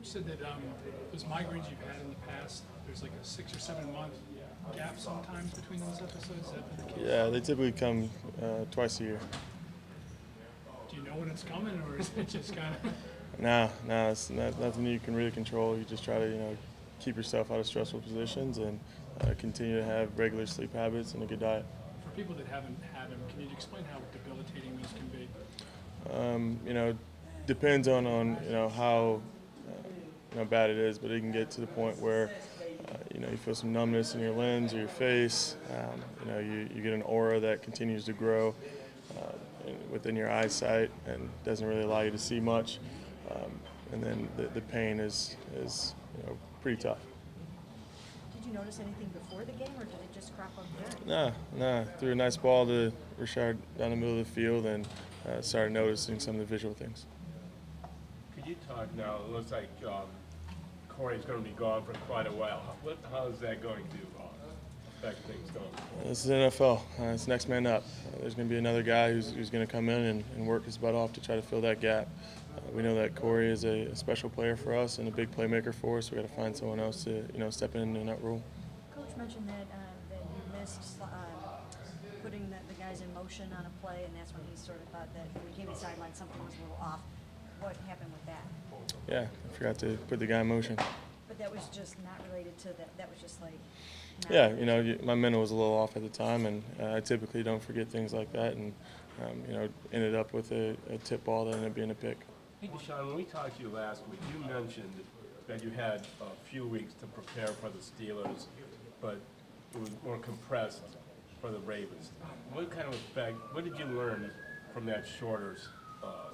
Coach said that those migraines you've had in the past, there's like a 6 or 7 month gap sometimes between those episodes. Has that been the case? Yeah, they typically come twice a year. Do you know when it's coming, or is it just kind of? No, it's nothing you can really control. You just try to, keep yourself out of stressful positions and continue to have regular sleep habits and a good diet. For people that haven't had them, can you explain how debilitating these can be? Depends on how bad it is, but it can get to the point where you feel some numbness in your limbs or your face. You get an aura that continues to grow within your eyesight and doesn't really allow you to see much. And then the pain is pretty tough. Did you notice anything before the game, or did it just crop up there? No. Threw a nice ball to Rashard down the middle of the field and started noticing some of the visual things. Could you talk now? It looks like Corey's going to be gone for quite a while. How is that going to affect things going? This is NFL. It's next man up. There's going to be another guy who's going to come in and work his butt off to try to fill that gap. We know that Corey is a special player for us and a big playmaker for us. We got to find someone else to step in that role. Coach mentioned that you missed putting the guys in motion on a play, and that's when he sort of thought that when he came to the sideline something was a little off. What happened with that? Yeah, I forgot to put the guy in motion. But that was just not related to that. That was just like. Yeah, my mental was a little off at the time, and I typically don't forget things like that, and ended up with a tip ball that ended up being a pick. Hey, DeShone, when we talked to you last week, you mentioned that you had a few weeks to prepare for the Steelers, but it was more compressed for the Ravens. What kind of effect? What did you learn from that shorter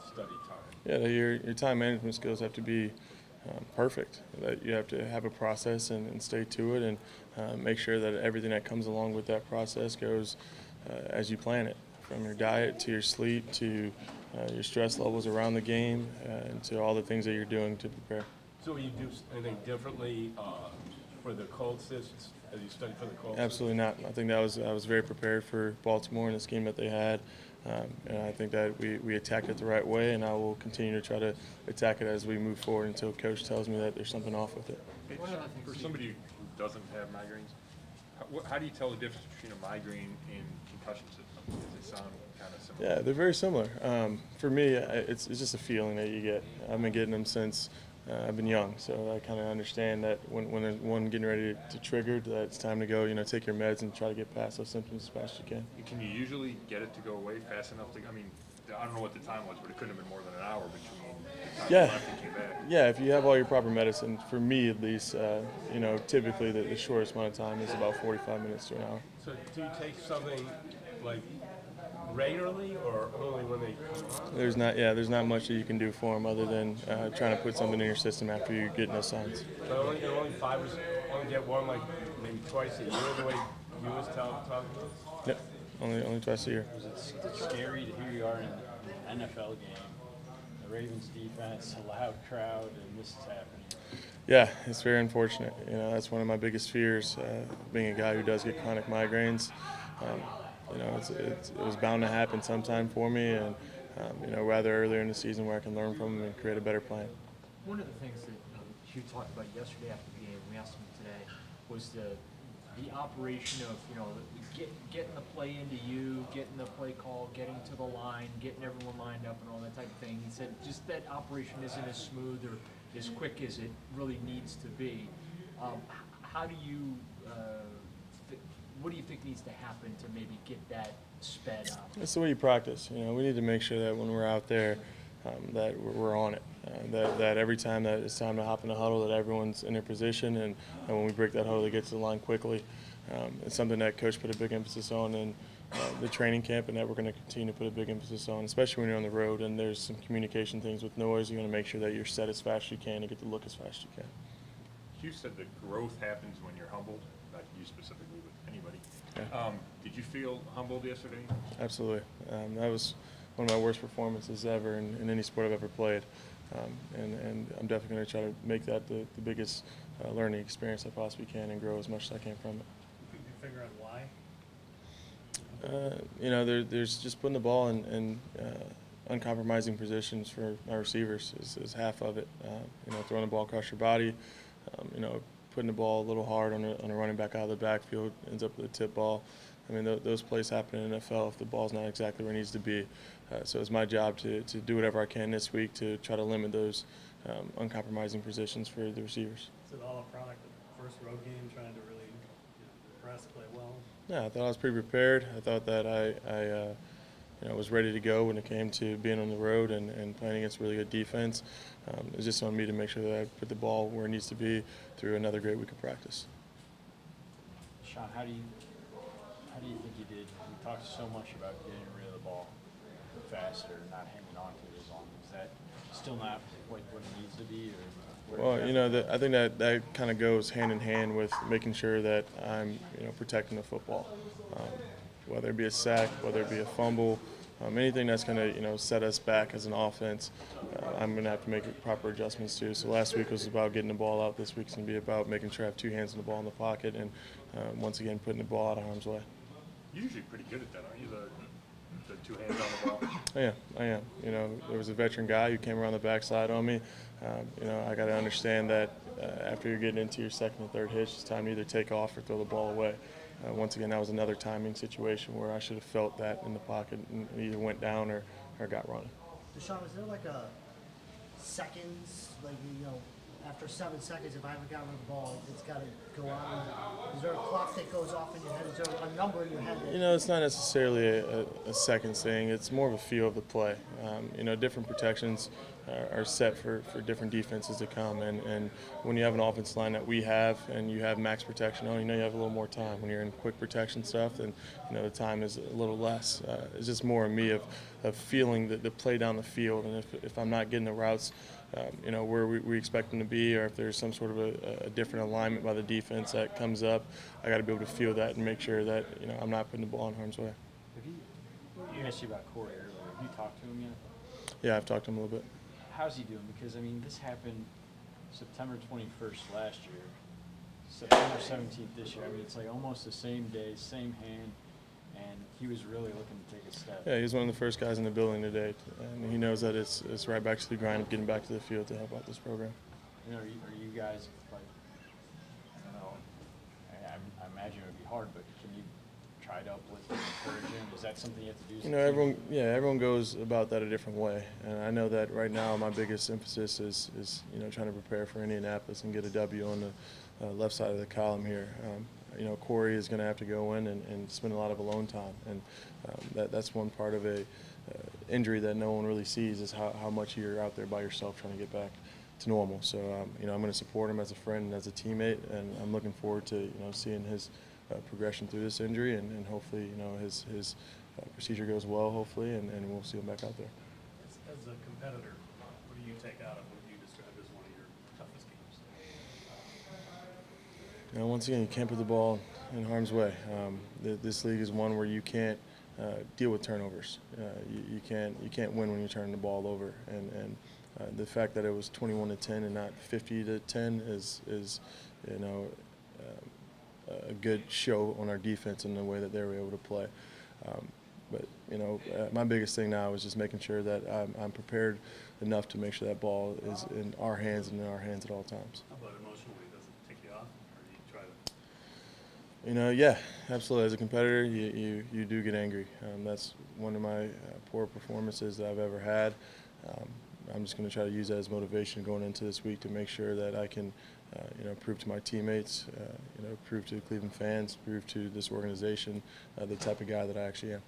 study time? Yeah, your time management skills have to be perfect. That you have to have a process and stay to it, and make sure that everything that comes along with that process goes as you plan it, from your diet to your sleep to your stress levels around the game, and to all the things that you're doing to prepare. So will you do anything differently for the Colts as you study for the Colts? Absolutely not. I think I was very prepared for Baltimore and the scheme that they had. And I think that we attacked it the right way, and I will continue to try to attack it as we move forward until Coach tells me that there's something off with it. For somebody who doesn't have migraines, how do you tell the difference between a migraine and concussion symptoms? Does they sound kind of similar? Yeah, they're very similar. For me, it's just a feeling that you get. I've been getting them since I've been young, so I kind of understand that when there's one getting ready to trigger, that it's time to go. Take your meds and try to get past those symptoms as fast as you can. Can you usually get it to go away fast enough? I don't know what the time was, but it couldn't have been more than an hour between the time you left and came back. Yeah, if you have all your proper medicine, for me at least, typically the shortest amount of time is about 45 minutes to an hour. So do you take something like regularly or only when they come on? There's not much that you can do for them other than trying to put something in your system after you get no signs. But only get one like maybe twice a year, the way you was talking about? Yep, only twice a year. It's scary to hear you are in an NFL game, the Ravens defense, a loud crowd, and this is happening. Yeah, it's very unfortunate. That's one of my biggest fears, being a guy who does get chronic migraines. It was bound to happen sometime for me, and rather earlier in the season where I can learn from them and create a better plan. One of the things that Hugh talked about yesterday after the game, we asked him today, was the operation of getting the play into you, getting the play call, getting to the line, getting everyone lined up, and all that type of thing. He said just that operation isn't as smooth or as quick as it really needs to be. How do you? What do you think needs to happen to maybe get that sped up? That's the way you practice. We need to make sure that when we're out there, that we're on it. That every time that it's time to hop in the huddle, that everyone's in their position, and when we break that huddle, they get to the line quickly. It's something that Coach put a big emphasis on in the training camp, and that we're going to continue to put a big emphasis on, especially when you're on the road and there's some communication things with noise. You're going to make sure that you're set as fast as you can and get to look as fast as you can. Hugh said that growth happens when you're humbled, not you specifically, but anybody. Yeah. Did you feel humbled yesterday? Absolutely. That was one of my worst performances ever in any sport I've ever played. And I'm definitely going to try to make that the biggest learning experience I possibly can and grow as much as I can from it. Could you figure out why? There's just putting the ball in uncompromising positions for my receivers is half of it. You know, throwing the ball across your body, you know, putting the ball a little hard on a running back out of the backfield, ends up with a tip ball. I mean, those plays happen in the NFL if the ball's not exactly where it needs to be. So it's my job to do whatever I can this week to try to limit those uncompromising positions for the receivers. Is it all a product of the first road game, trying to really press, play well? Yeah, I thought I was pretty prepared. I thought that I you know, was ready to go when it came to being on the road and playing against really good defense. It was just on me to make sure that I put the ball where it needs to be through another great week of practice. Sean, how do you think you did? We talked so much about getting rid of the ball faster, not hanging on to it as long. Is that still not what it needs to be? Or Well, you know, I think that kind of goes hand in hand with making sure that I'm, you know, protecting the football, whether it be a sack, whether it be a fumble, anything that's going to, you know, set us back as an offense. I'm going to have to make proper adjustments to. So last week was about getting the ball out. This week's going to be about making sure I have two hands on the ball in the pocket and once again putting the ball out of harm's way. You're usually pretty good at that, aren't you? The two hands on the ball. I am. You know, there was a veteran guy who came around the backside on me. You know, I got to understand that after you're getting into your second and third hitch, it's time to either take off or throw the ball away. Once again, that was another timing situation where I should have felt that in the pocket and either went down or got running. DeShone, is there like a seconds, like, you know, after 7 seconds, if I haven't gotten rid of the ball, it's got to go on? Is there a clock that goes off in your head? Is there a number in your head? You know, it's not necessarily a seconds thing. It's more of a feel of the play. You know, different protections are set for different defenses to come. And when you have an offensive line that we have and you have max protection on, you know you have a little more time. When you're in quick protection stuff, then, you know, the time is a little less. It's just more of me of feeling the play down the field. And if I'm not getting the routes, you know, where we expect them to be, or if there's some sort of a different alignment by the defense that comes up, I got to be able to feel that and make sure that, you know, I'm not putting the ball in harm's way. you asked you about Corey earlier. Have you talked to him yet? Yeah, I've talked to him a little bit. How's he doing? Because, I mean, this happened September 21st last year, September 17th this year. I mean, it's like almost the same day, same hand, and he was really looking to take a step. Yeah, he's one of the first guys in the building today, and he knows that it's right back to the grind of getting back to the field to help out this program. You know, are you guys, like, I don't know, I imagine it would be hard, but can you try to uplift and encourage him? Is that something you have to do? You know, everyone goes about that a different way, and I know that right now my biggest emphasis is you know, trying to prepare for Indianapolis and get a W on the left side of the column here. You know, Corey is going to have to go in and spend a lot of alone time, and that's one part of a injury that no one really sees is how much you're out there by yourself trying to get back to normal. So you know, I'm going to support him as a friend and as a teammate, and I'm looking forward to, you know, seeing his progression through this injury, and hopefully, you know, his procedure goes well, hopefully, and we'll see him back out there. As a competitor, what do you take out of what you described as one of your toughest games? You know, once again, you can't put the ball in harm's way. This league is one where you can't deal with turnovers. You can't win when you're turning the ball over, and the fact that it was 21-10 and not 50-10 is you know, a good show on our defense and the way that they were able to play. But you know, my biggest thing now is just making sure that I'm prepared enough to make sure that ball is in our hands and in our hands at all times. How about emotionally? Does it take you off, or do you try to? You know, yeah, absolutely. As a competitor, you do get angry. That's one of my poor performances that I've ever had. I'm just going to try to use that as motivation going into this week to make sure that I can, you know, prove to my teammates, you know, prove to the Cleveland fans, prove to this organization the type of guy that I actually am.